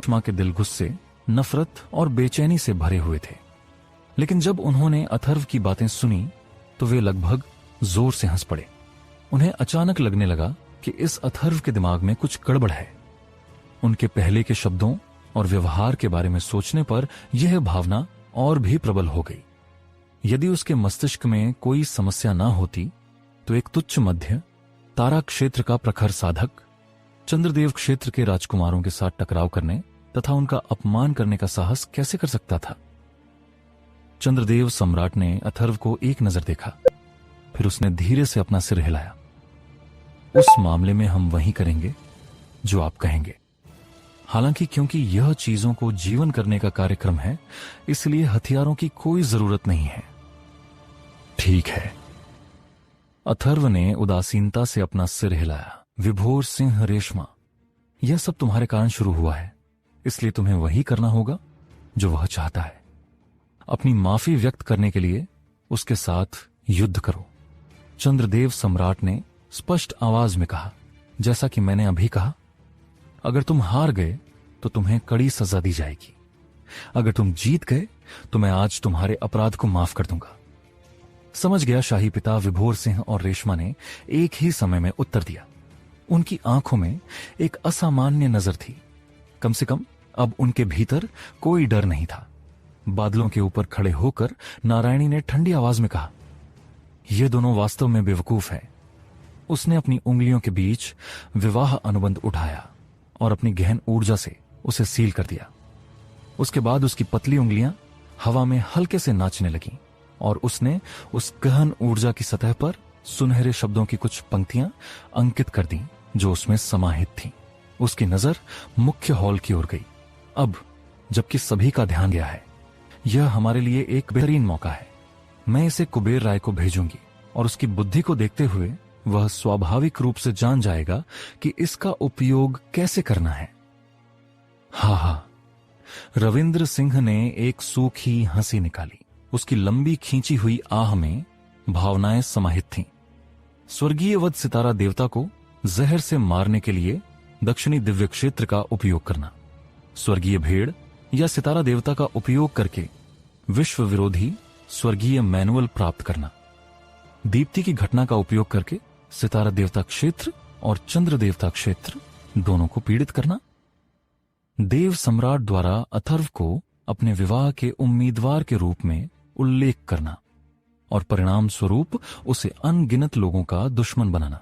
रेशमा के दिल गुस्से, नफरत और बेचैनी से भरे हुए थे। लेकिन जब उन्होंने अथर्व की बातें सुनी तो वे लगभग जोर से हंस पड़े। उन्हें अचानक लगने लगा कि इस अथर्व के दिमाग में कुछ गड़बड़ है। उनके पहले के शब्दों और व्यवहार के बारे में सोचने पर यह भावना और भी प्रबल हो गई। यदि उसके मस्तिष्क में कोई समस्या ना होती तो एक तुच्छ मध्य तारा क्षेत्र का प्रखर साधक चंद्रदेव क्षेत्र के राजकुमारों के साथ टकराव करने तथा उनका अपमान करने का साहस कैसे कर सकता था। चंद्रदेव सम्राट ने अथर्व को एक नजर देखा, फिर उसने धीरे से अपना सिर हिलाया। उस मामले में हम वही करेंगे जो आप कहेंगे। हालांकि क्योंकि यह चीजों को जीवन करने का कार्यक्रम है, इसलिए हथियारों की कोई जरूरत नहीं है। ठीक है। अथर्व ने उदासीनता से अपना सिर हिलाया। विभोर सिंह रेशमा, यह सब तुम्हारे कारण शुरू हुआ है, इसलिए तुम्हें वही करना होगा जो वह चाहता है। अपनी माफी व्यक्त करने के लिए उसके साथ युद्ध करो। चंद्रदेव सम्राट ने स्पष्ट आवाज में कहा, जैसा कि मैंने अभी कहा, अगर तुम हार गए तो तुम्हें कड़ी सजा दी जाएगी। अगर तुम जीत गए तो मैं आज तुम्हारे अपराध को माफ कर दूंगा। समझ गया। शाही पिता विभोर सिंह और रेशमा ने एक ही समय में उत्तर दिया। उनकी आंखों में एक असामान्य नजर थी। कम से कम अब उनके भीतर कोई डर नहीं था। बादलों के ऊपर खड़े होकर नारायणी ने ठंडी आवाज में कहा, ये दोनों वास्तव में बेवकूफ है। उसने अपनी उंगलियों के बीच विवाह अनुबंध उठाया और अपनी गहन ऊर्जा से उसे सील कर दिया। उसके बाद उसकी पतली उंगलियां हवा में हल्के से नाचने लगीं और उसने उस गहन ऊर्जा की सतह पर सुनहरे शब्दों की कुछ पंक्तियां अंकित कर दी जो उसमें समाहित थीं। उसकी नजर मुख्य हॉल की ओर गई। अब जबकि सभी का ध्यान गया है, यह हमारे लिए एक बेहतरीन मौका है। मैं इसे कुबेर राय को भेजूंगी और उसकी बुद्धि को देखते हुए वह स्वाभाविक रूप से जान जाएगा कि इसका उपयोग कैसे करना है। हा। रविंद्र सिंह ने एक सूखी हंसी निकाली। उसकी लंबी खींची हुई आह में भावनाएं समाहित थीं। स्वर्गीय वध सितारा देवता को जहर से मारने के लिए दक्षिणी दिव्य क्षेत्र का उपयोग करना, स्वर्गीय भेड़ या सितारा देवता का उपयोग करके विश्व विरोधी स्वर्गीय मैनुअल प्राप्त करना, दीप्ति की घटना का उपयोग करके सितारा देवता क्षेत्र और चंद्र देवता क्षेत्र दोनों को पीड़ित करना, देव सम्राट द्वारा अथर्व को अपने विवाह के उम्मीदवार के रूप में उल्लेख करना और परिणाम स्वरूप उसे अनगिनत लोगों का दुश्मन बनाना।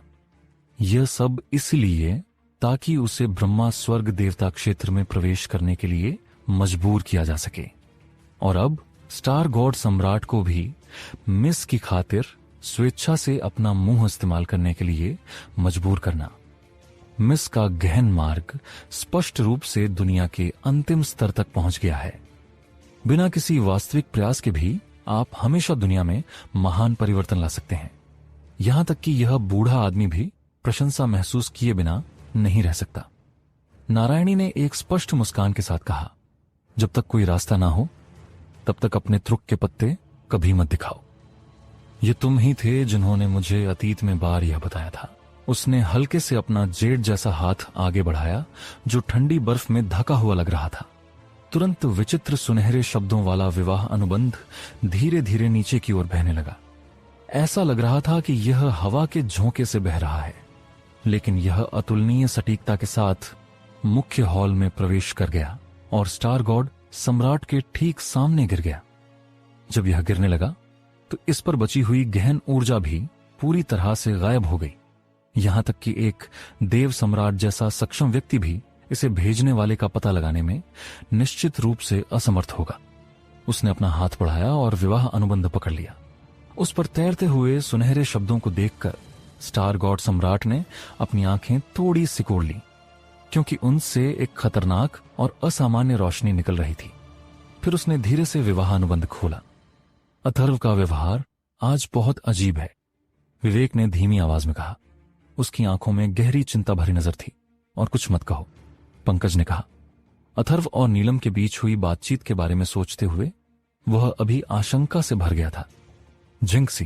यह सब इसलिए ताकि उसे ब्रह्मा स्वर्ग देवता क्षेत्र में प्रवेश करने के लिए मजबूर किया जा सके। और अब स्टार गॉड सम्राट को भी मिस की खातिर स्वेच्छा से अपना मुंह इस्तेमाल करने के लिए मजबूर करना। मिस का गहन मार्ग स्पष्ट रूप से दुनिया के अंतिम स्तर तक पहुंच गया है। बिना किसी वास्तविक प्रयास के भी आप हमेशा दुनिया में महान परिवर्तन ला सकते हैं। यहां तक कि यह बूढ़ा आदमी भी प्रशंसा महसूस किए बिना नहीं रह सकता। नारायणी ने एक स्पष्ट मुस्कान के साथ कहा, जब तक कोई रास्ता ना हो तब तक अपने त्रुक के पत्ते कभी मत दिखाओ। ये तुम ही थे जिन्होंने मुझे अतीत में बार यह बताया था। उसने हल्के से अपना जेड जैसा हाथ आगे बढ़ाया जो ठंडी बर्फ में ढका हुआ लग रहा था। तुरंत विचित्र सुनहरे शब्दों वाला विवाह अनुबंध धीरे धीरे नीचे की ओर बहने लगा। ऐसा लग रहा था कि यह हवा के झोंके से बह रहा है, लेकिन यह अतुलनीय सटीकता के साथ मुख्य हॉल में प्रवेश कर गया और स्टार गॉड सम्राट के ठीक सामने गिर गया। जब यह गिरने लगा तो इस पर बची हुई गहन ऊर्जा भी पूरी तरह से गायब हो गई। यहां तक कि एक देव सम्राट जैसा सक्षम व्यक्ति भी इसे भेजने वाले का पता लगाने में निश्चित रूप से असमर्थ होगा। उसने अपना हाथ बढ़ाया और विवाह अनुबंध पकड़ लिया। उस पर तैरते हुए सुनहरे शब्दों को देखकर स्टार गॉड सम्राट ने अपनी आंखें थोड़ी सिकोड़ ली, क्योंकि उनसे एक खतरनाक और असामान्य रोशनी निकल रही थी। फिर उसने धीरे से विवाह अनुबंध खोला। अथर्व का व्यवहार आज बहुत अजीब है, विवेक ने धीमी आवाज में कहा। उसकी आंखों में गहरी चिंता भरी नजर थी। और कुछ मत कहो, पंकज ने कहा। अथर्व और नीलम के बीच हुई बातचीत के बारे में सोचते हुए वह अभी आशंका से भर गया था। जिंक्सी,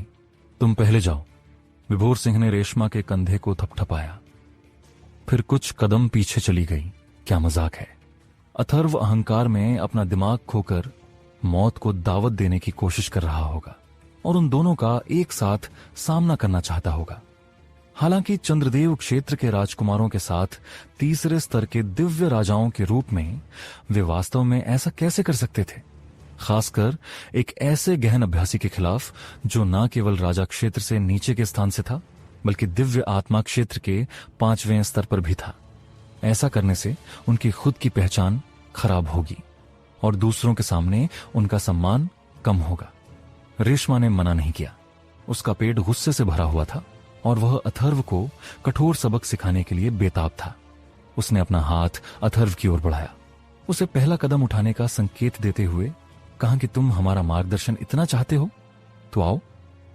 तुम पहले जाओ। विभोर सिंह ने रेशमा के कंधे को थपथपाया, फिर कुछ कदम पीछे चली गई। क्या मजाक है। अथर्व अहंकार में अपना दिमाग खोकर मौत को दावत देने की कोशिश कर रहा होगा और उन दोनों का एक साथ सामना करना चाहता होगा। हालांकि चंद्रदेव क्षेत्र के राजकुमारों के साथ तीसरे स्तर के दिव्य राजाओं के रूप में वे वास्तव में ऐसा कैसे कर सकते थे, खासकर एक ऐसे गहन अभ्यासी के खिलाफ जो न केवल राजा क्षेत्र से नीचे के स्थान से था बल्कि दिव्य आत्मा क्षेत्र के 5वें स्तर पर भी था। ऐसा करने से उनकी खुद की पहचान खराब होगी और दूसरों के सामने उनका सम्मान कम होगा। रेशमा ने मना नहीं किया। उसका पेट गुस्से से भरा हुआ था और वह अथर्व को कठोर सबक सिखाने के लिए बेताब था। उसने अपना हाथ अथर्व की ओर बढ़ाया, उसे पहला कदम उठाने का संकेत देते हुए कहा कि तुम हमारा मार्गदर्शन इतना चाहते हो तो आओ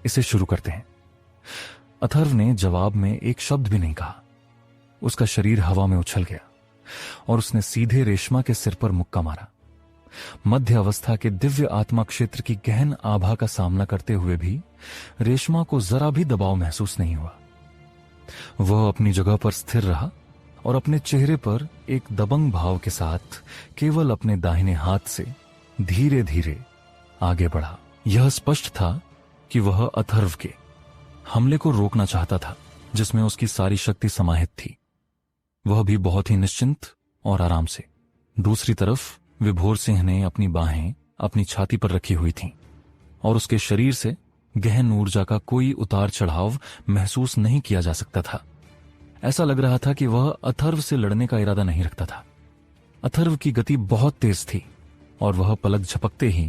इसे शुरू करते हैं। अथर्व ने जवाब में एक शब्द भी नहीं कहा। उसका शरीर हवा में उछल गया और उसने सीधे रेशमा के सिर पर मुक्का मारा। मध्य अवस्था के दिव्य आत्मा क्षेत्र की गहन आभा का सामना करते हुए भी रेशमा को जरा भी दबाव महसूस नहीं हुआ। वह अपनी जगह पर स्थिर रहा और अपने चेहरे पर एक दबंग भाव के साथ केवल अपने दाहिने हाथ से धीरे धीरे आगे बढ़ा। यह स्पष्ट था कि वह अथर्व के हमले को रोकना चाहता था जिसमें उसकी सारी शक्ति समाहित थी, वह भी बहुत ही निश्चिंत और आराम से। दूसरी तरफ विभोर सिंह ने अपनी बाहें अपनी छाती पर रखी हुई थीं और उसके शरीर से गहन ऊर्जा का कोई उतार चढ़ाव महसूस नहीं किया जा सकता था। ऐसा लग रहा था कि वह अथर्व से लड़ने का इरादा नहीं रखता था। अथर्व की गति बहुत तेज थी और वह पलक झपकते ही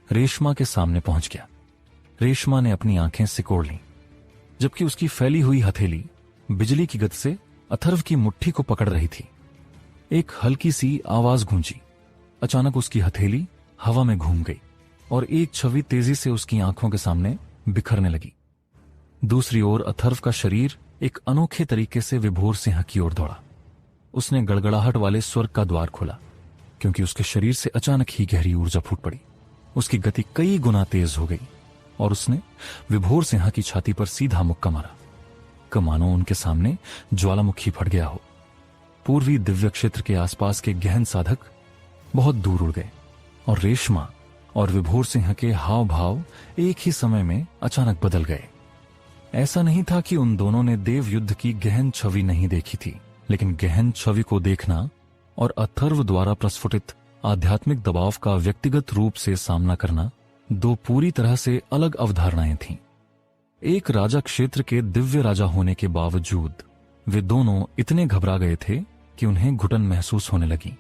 रेशमा के सामने पहुंच गया। रेशमा ने अपनी आंखें सिकोड़ लीं, जबकि उसकी फैली हुई हथेली बिजली की गति से अथर्व की मुट्ठी को पकड़ रही थी। एक हल्की सी आवाज गूंजी। अचानक उसकी हथेली हवा में घूम गई और एक छवि तेजी से उसकी आंखों के सामने बिखरने लगी। दूसरी ओर अथर्व का शरीर एक अनोखे तरीके से विभोर सिंह की ओर दौड़ा। उसने गड़गड़ाहट वाले स्वर्ग का द्वार खोला क्योंकि उसके शरीर से अचानक ही गहरी ऊर्जा फूट पड़ी। उसकी गति कई गुना तेज हो गई और उसने विभोर सिंह की छाती पर सीधा मुक्का मारा। कमानो उनके सामने ज्वालामुखी फट गया हो। पूर्वी दिव्य क्षेत्र के आसपास के गहन साधक बहुत दूर उड़ गए और रेशमा और विभोर सिंह के हाव भाव एक ही समय में अचानक बदल गए। ऐसा नहीं था कि उन दोनों ने देव युद्ध की गहन छवि नहीं देखी थी, लेकिन गहन छवि को देखना और अथर्व द्वारा प्रस्फुटित आध्यात्मिक दबाव का व्यक्तिगत रूप से सामना करना दो पूरी तरह से अलग अवधारणाएं थीं। एक राजा क्षेत्र के दिव्य राजा होने के बावजूद वे दोनों इतने घबरा गए थे कि उन्हें घुटन महसूस होने लगी।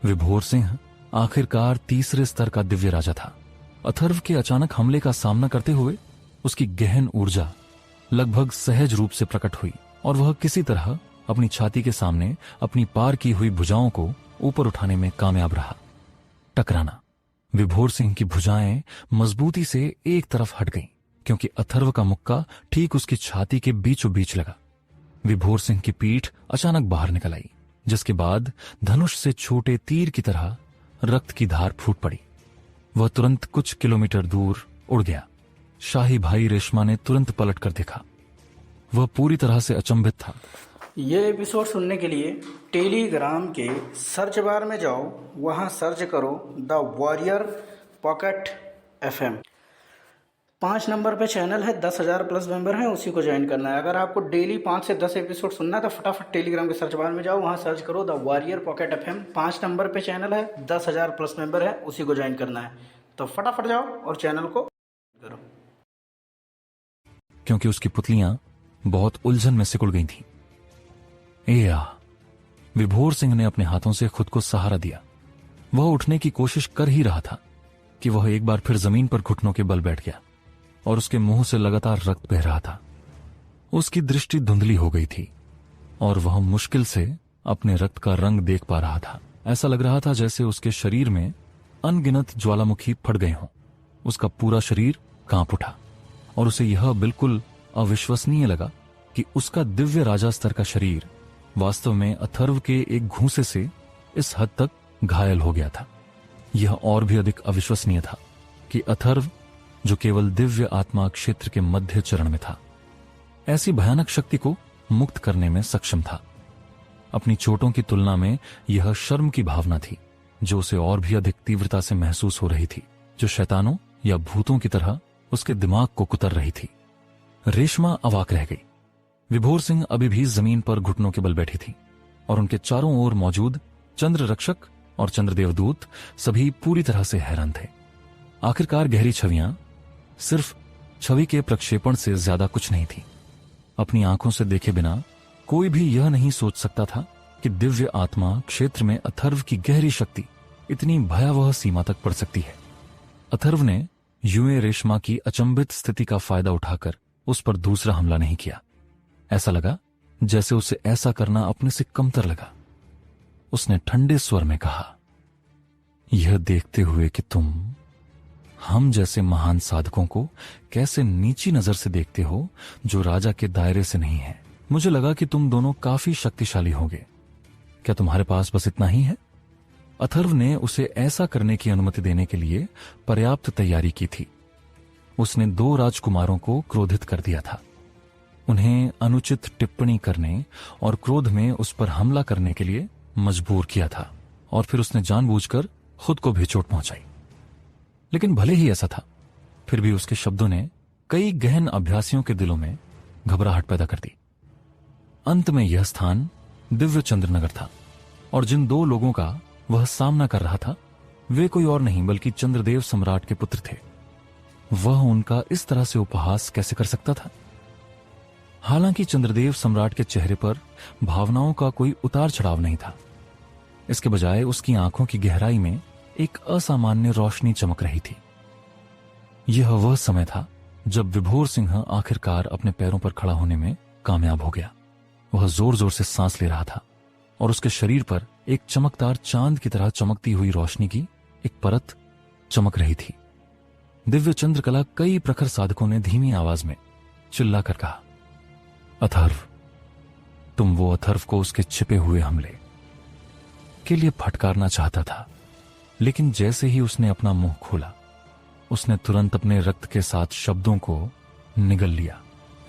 विभोर सिंह आखिरकार तीसरे स्तर का दिव्य राजा था। अथर्व के अचानक हमले का सामना करते हुए उसकी गहन ऊर्जा लगभग सहज रूप से प्रकट हुई और वह किसी तरह अपनी छाती के सामने अपनी पार की हुई भुजाओं को ऊपर उठाने में कामयाब रहा। टकराना। विभोर सिंह की भुजाएं मजबूती से एक तरफ हट गईं क्योंकि अथर्व का मुक्का ठीक उसकी छाती के बीचों बीच लगा। विभोर सिंह की पीठ अचानक बाहर निकल आई, जिसके बाद धनुष से छोटे तीर की तरह रक्त की धार फूट पड़ी। वह तुरंत कुछ किलोमीटर दूर उड़ गया। शाही भाई रेशमा ने तुरंत पलट कर देखा। वह पूरी तरह से अचंभित था। ये एपिसोड सुनने के लिए टेलीग्राम के सर्च बार में जाओ, वहां सर्च करो the warrior pocket FM। 5 number पे चैनल है, 10,000 प्लस मेंबर हैं, उसी को ज्वाइन करना है। अगर आपको डेली 5 से 10 एपिसोड सुनना है तो फटाफट टेलीग्राम के सर्च बार में जाओ, वहां सर्च करो the warrior pocket FM। 5 number पे चैनल है, 10,000 प्लस मेंबर है, उसी को ज्वाइन करना है। तो फटाफट जाओ और चैनल को करो। क्योंकि उसकी पुतलियां बहुत उलझन में सिकुड़ गई थीं। विभोर सिंह ने अपने हाथों से खुद को सहारा दिया। वह उठने की कोशिश कर ही रहा था कि वह एक बार फिर जमीन पर घुटनों के बल बैठ गया और उसके मुंह से लगातार रक्त बह रहा था। उसकी दृष्टि धुंधली हो गई थी और वह मुश्किल से अपने रक्त का रंग देख पा रहा था। ऐसा लग रहा था जैसे उसके शरीर में अनगिनत ज्वालामुखी फट गए हों। उसका पूरा शरीर कांप उठा और उसे यह बिल्कुल अविश्वसनीय लगा कि उसका दिव्य राजा स्तर का शरीर वास्तव में अथर्व के एक घूंसे से इस हद तक घायल हो गया था। यह और भी अधिक अविश्वसनीय था कि अथर्व, जो केवल दिव्य आत्मा क्षेत्र के मध्य चरण में था, ऐसी भयानक शक्ति को मुक्त करने में सक्षम था। अपनी चोटों की तुलना में यह शर्म की भावना थी जो उसे और भी अधिक तीव्रता से महसूस हो रही थी, जो शैतानों या भूतों की तरह उसके दिमाग को कुतर रही थी। रेशमा अवाक रह गई। विभोर सिंह अभी भी जमीन पर घुटनों के बल बैठी थी और उनके चारों ओर मौजूद चंद्र रक्षक और चंद्रदेव दूत सभी पूरी तरह से हैरान थे। आखिरकार गहरी छवियां सिर्फ छवि के प्रक्षेपण से ज्यादा कुछ नहीं थी। अपनी आंखों से देखे बिना कोई भी यह नहीं सोच सकता था कि दिव्य आत्मा क्षेत्र में अथर्व की गहरी शक्ति इतनी भयावह सीमा तक पड़ सकती है। अथर्व ने यूं रेशमा की अचंभित स्थिति का फायदा उठाकर उस पर दूसरा हमला नहीं किया। ऐसा लगा जैसे उसे ऐसा करना अपने से कमतर लगा। उसने ठंडे स्वर में कहा, यह देखते हुए कि तुम हम जैसे महान साधकों को कैसे नीची नजर से देखते हो जो राजा के दायरे से नहीं है, मुझे लगा कि तुम दोनों काफी शक्तिशाली होगे। क्या तुम्हारे पास बस इतना ही है? अथर्व ने उसे ऐसा करने की अनुमति देने के लिए पर्याप्त तैयारी की थी। उसने 2 राजकुमारों को क्रोधित कर दिया था, उन्हें अनुचित टिप्पणी करने और क्रोध में उस पर हमला करने के लिए मजबूर किया था, और फिर उसने जानबूझकर खुद को भी चोट पहुंचाई। लेकिन भले ही ऐसा था, फिर भी उसके शब्दों ने कई गहन अभ्यासियों के दिलों में घबराहट पैदा कर दी। अंत में यह स्थान दिव्य चंद्रनगर था, और जिन 2 लोगों का वह सामना कर रहा था वे कोई और नहीं बल्कि चंद्रदेव सम्राट के पुत्र थे। वह उनका इस तरह से उपहास कैसे कर सकता था? हालांकि चंद्रदेव सम्राट के चेहरे पर भावनाओं का कोई उतार चढ़ाव नहीं था। इसके बजाय उसकी आंखों की गहराई में एक असामान्य रोशनी चमक रही थी। यह वह समय था जब विभोर सिंह आखिरकार अपने पैरों पर खड़ा होने में कामयाब हो गया। वह जोर जोर से सांस ले रहा था और उसके शरीर पर एक चमकदार चांद की तरह चमकती हुई रोशनी की एक परत चमक रही थी। दिव्य चंद्रकला कई प्रखर साधकों ने धीमी आवाज में चिल्लाकर कहा, अथर्व, तुम वो अथर्व को उसके छिपे हुए हमले के लिए फटकारना चाहता था, लेकिन जैसे ही उसने अपना मुंह खोला उसने तुरंत अपने रक्त के साथ शब्दों को निगल लिया।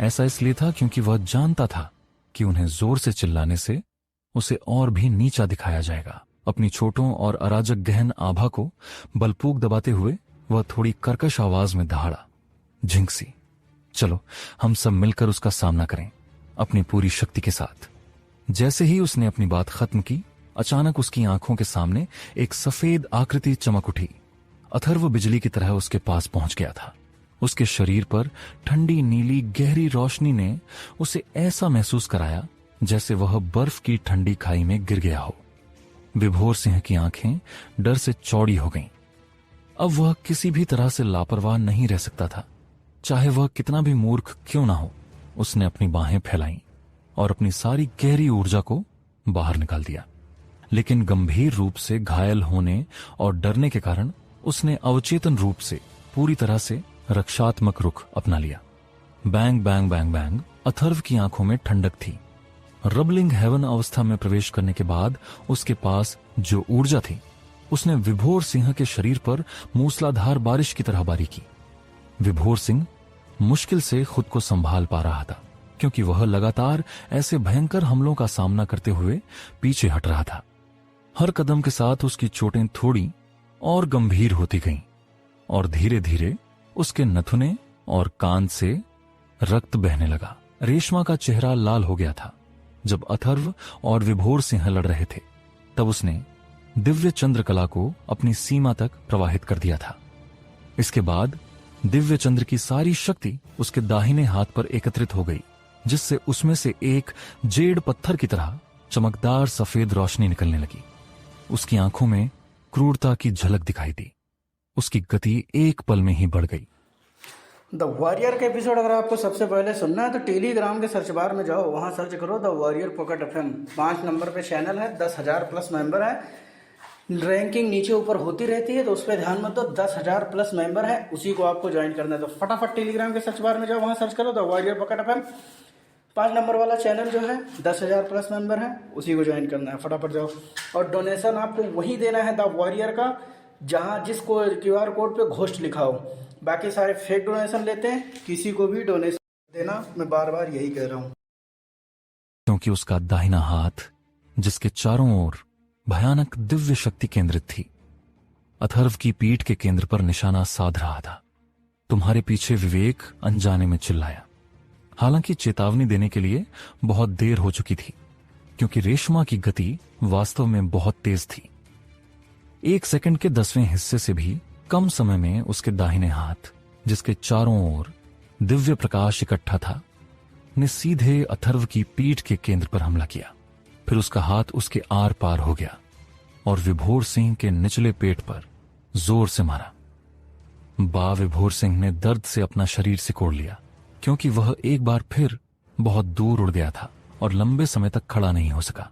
ऐसा इसलिए था क्योंकि वह जानता था कि उन्हें जोर से चिल्लाने से उसे और भी नीचा दिखाया जाएगा। अपनी छोटों और अराजक गहन आभा को बलपूर्वक दबाते हुए वह थोड़ी कर्कश आवाज में दहाड़ा, झिंकसी, चलो हम सब मिलकर उसका सामना करें अपनी पूरी शक्ति के साथ। जैसे ही उसने अपनी बात खत्म की, अचानक उसकी आंखों के सामने एक सफेद आकृति चमक उठी। अथर्व बिजली की तरह उसके पास पहुंच गया था। उसके शरीर पर ठंडी नीली गहरी रोशनी ने उसे ऐसा महसूस कराया जैसे वह बर्फ की ठंडी खाई में गिर गया हो। विभोर सिंह की आंखें डर से चौड़ी हो गईं। अब वह किसी भी तरह से लापरवाह नहीं रह सकता था, चाहे वह कितना भी मूर्ख क्यों ना हो। उसने अपनी बाहें फैलाईं और अपनी सारी गहरी ऊर्जा को बाहर निकाल दिया, लेकिन गंभीर रूप से घायल होने और डरने के कारण उसने अवचेतन रूप से पूरी तरह से रक्षात्मक रुख अपना लिया। Bang bang bang bang Atharva की आंखों में ठंडक थी। रबलिंग हेवन अवस्था में प्रवेश करने के बाद उसके पास जो ऊर्जा थी उसने विभोर सिंह के शरीर पर मूसलाधार बारिश की तरह बारी की। विभोर सिंह मुश्किल से खुद को संभाल पा रहा था क्योंकि वह लगातार ऐसे भयंकर हमलों का सामना करते हुए पीछे हट रहा था। हर कदम के साथ उसकी चोटें थोड़ी और गंभीर होती गईं और धीरे धीरे उसके नथुने और कान से रक्त बहने लगा। रेशमा का चेहरा लाल हो गया था। जब अथर्व और विभोर सिंह लड़ रहे थे तब उसने दिव्य चंद्रकला को अपनी सीमा तक प्रवाहित कर दिया था। इसके बाद दिव्य चंद्र की सारी शक्ति उसके दाहिने हाथ पर एकत्रित हो गई, जिससे उसमें से एक जेड पत्थर की तरह चमकदार सफेद रोशनी निकलने लगी। उसकी आंखों में क्रूरता की झलक दिखाई दी। उसकी गति एक पल में ही बढ़ गई। द वॉरियर का एपिसोड अगर आपको सबसे पहले सुनना है तो टेलीग्राम के सर्च बार में जाओ, वहाँ सर्च करो the warrior pocket FM. 5 number पे चैनल है, 10,000 प्लस मेंबर है। रैंकिंग नीचे ऊपर होती रहती है तो उस पर ध्यान मत दो। 10,000 प्लस मेंबर है, उसी को आपको ज्वाइन करना है। तो फटाफट टेलीग्राम के सर्च बार में जाओ, वहाँ सर्च करो the warrior pocket FM. 5 number वाला चैनल जो है 10,000 प्लस मेंबर है, उसी को ज्वाइन करना है। फटाफट जाओ और डोनेशन आपको वही देना है द वॉरियर का जहाँ जिसको QR कोड पे घोस्ट लिखा हो। बाकी सारे फेक डोनेशन लेते हैं, किसी को भी डोनेशन देना, मैं बार बार यही कह रहा हूँ। क्योंकि उसका दाहिना हाथ जिसके चारों ओर भयानक दिव्य शक्ति केंद्रित थी। अथर्व की पीठ के केंद्र पर निशाना साध रहा था। तुम्हारे पीछे विवेक, अनजाने में चिल्लाया। हालांकि चेतावनी देने के लिए बहुत देर हो चुकी थी, क्योंकि रेशमा की गति वास्तव में बहुत तेज थी। 1 सेकंड के 10वें हिस्से से भी कम समय में उसके दाहिने हाथ, जिसके चारों ओर दिव्य प्रकाश इकट्ठा था, ने सीधे अथर्व की पीठ के केंद्र पर हमला किया। फिर उसका हाथ उसके आर पार हो गया और विभोर सिंह के निचले पेट पर जोर से मारा। विभोर सिंह ने दर्द से अपना शरीर सिकोड़ लिया, क्योंकि वह एक बार फिर बहुत दूर उड़ गया था और लंबे समय तक खड़ा नहीं हो सका।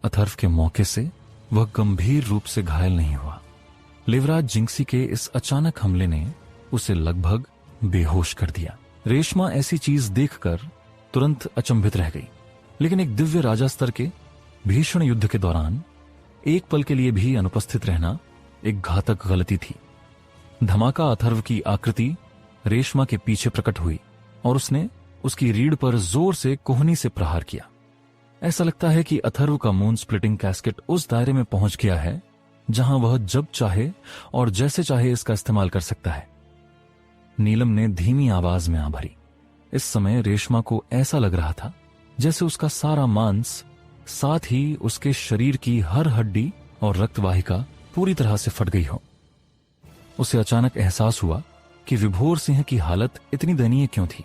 अथर्व के मौके से वह गंभीर रूप से घायल नहीं हुआ। लेवराज जिंक्सी के इस अचानक हमले ने उसे लगभग बेहोश कर दिया। रेशमा ऐसी चीज देखकर तुरंत अचंभित रह गई, लेकिन एक दिव्य राजा स्तर के भीषण युद्ध के दौरान एक पल के लिए भी अनुपस्थित रहना एक घातक गलती थी। धमाका अथर्व की आकृति रेशमा के पीछे प्रकट हुई और उसने उसकी रीढ़ पर जोर से कोहनी से प्रहार किया। ऐसा लगता है कि अथर्व का मून स्प्लिटिंग कैस्केट उस दायरे में पहुंच गया है जहां वह जब चाहे और जैसे चाहे इसका इस्तेमाल कर सकता है। नीलम ने धीमी आवाज में आ भरी। इस समय रेशमा को ऐसा लग रहा था जैसे उसका सारा मांस, साथ ही उसके शरीर की हर हड्डी और रक्तवाहिका पूरी तरह से फट गई हो। उसे अचानक एहसास हुआ कि विभोर सिंह की हालत इतनी दयनीय क्यों थी।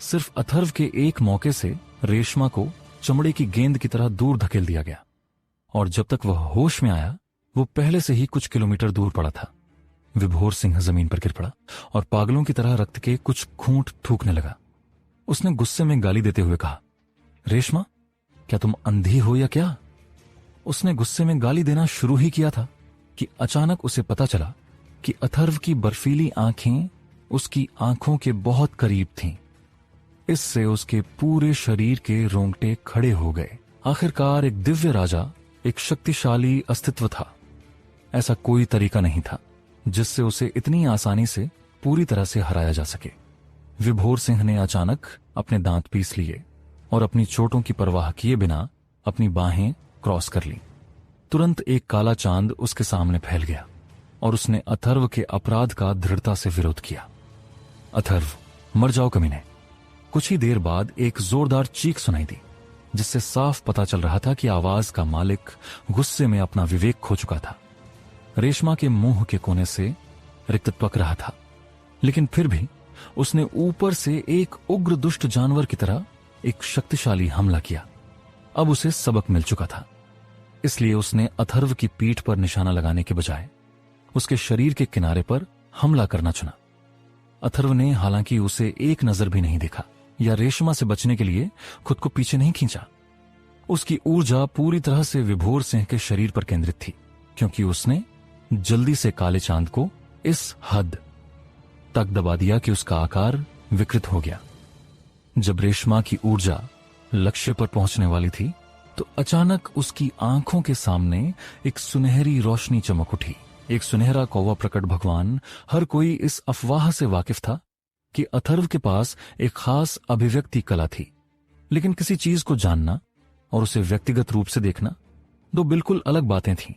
सिर्फ अथर्व के एक मौके से रेशमा को चमड़े की गेंद की तरह दूर धकेल दिया गया, और जब तक वह होश में आया वो पहले से ही कुछ किलोमीटर दूर पड़ा था। विभोर सिंह जमीन पर गिर पड़ा और पागलों की तरह रक्त के कुछ घूंट थूकने लगा। उसने गुस्से में गाली देते हुए कहा, रेशमा, क्या तुम अंधी हो या क्या? उसने गुस्से में गाली देना शुरू ही किया था कि अचानक उसे पता चला कि अथर्व की बर्फीली आंखें उसकी आंखों के बहुत करीब थीं। इससे उसके पूरे शरीर के रोंगटे खड़े हो गए। आखिरकार एक दिव्य राजा, एक शक्तिशाली अस्तित्व था। ऐसा कोई तरीका नहीं था जिससे उसे इतनी आसानी से पूरी तरह से हराया जा सके। विभोर सिंह ने अचानक अपने दांत पीस लिए और अपनी चोटों की परवाह किए बिना अपनी बाहें क्रॉस कर ली। तुरंत एक काला चांद उसके सामने फैल गया और उसने अथर्व के अपराध का दृढ़ता से विरोध किया। अथर्व, मर जाओ कमीने। कुछ ही देर बाद एक जोरदार चीख सुनाई दी, जिससे साफ पता चल रहा था कि आवाज का मालिक गुस्से में अपना विवेक खो चुका था। रेशमा के मुंह के कोने से रिक्त पक रहा था, लेकिन फिर भी उसने ऊपर से एक उग्र दुष्ट जानवर की तरह एक शक्तिशाली हमला किया। अब उसे सबक मिल चुका था, इसलिए उसने अथर्व की पीठ पर निशाना लगाने के बजाय उसके शरीर के किनारे पर हमला करना चुना। अथर्व ने हालांकि उसे एक नजर भी नहीं देखा या रेशमा से बचने के लिए खुद को पीछे नहीं खींचा। उसकी ऊर्जा पूरी तरह से विभोर सिंह के शरीर पर केंद्रित थी, क्योंकि उसने जल्दी से काले चांद को इस हद तक दबा दिया कि उसका आकार विकृत हो गया। जब रेशमा की ऊर्जा लक्ष्य पर पहुंचने वाली थी तो अचानक उसकी आंखों के सामने एक सुनहरी रोशनी चमक उठी। एक सुनहरा कौवा प्रकट भगवान। हर कोई इस अफवाह से वाकिफ था कि अथर्व के पास एक खास अभिव्यक्ति कला थी, लेकिन किसी चीज को जानना और उसे व्यक्तिगत रूप से देखना दो बिल्कुल अलग बातें थीं।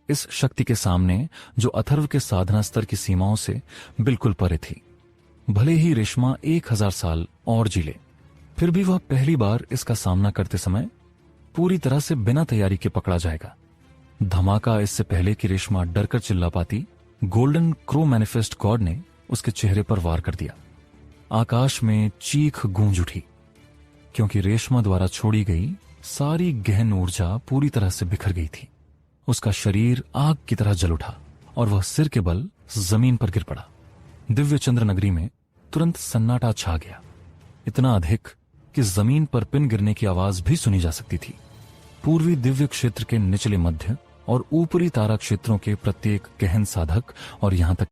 इस शक्ति के सामने जो अथर्व के साधना स्तर की सीमाओं से बिल्कुल परे थी। भले ही रेशमा 1000 साल और जी ले, फिर भी वह पहली बार इसका सामना करते समय पूरी तरह से बिना तैयारी के पकड़ा जाएगा। धमाका इससे पहले कि रेशमा डरकर चिल्ला पाती, गोल्डन क्रो मैनिफेस्ट गॉड ने उसके चेहरे पर वार कर दिया। आकाश में चीख गूंज उठी, क्योंकि रेशमा द्वारा छोड़ी गई सारी गहन ऊर्जा पूरी तरह से बिखर गई थी। उसका शरीर आग की तरह जल उठा और वह सिर के बल जमीन पर गिर पड़ा। दिव्य चंद्र नगरी में तुरंत सन्नाटा छा गया, इतना अधिक कि जमीन पर पिन गिरने की आवाज भी सुनी जा सकती थी। पूर्वी दिव्य क्षेत्र के निचले मध्य और ऊपरी तारा क्षेत्रों के प्रत्येक गहन साधक और यहां तक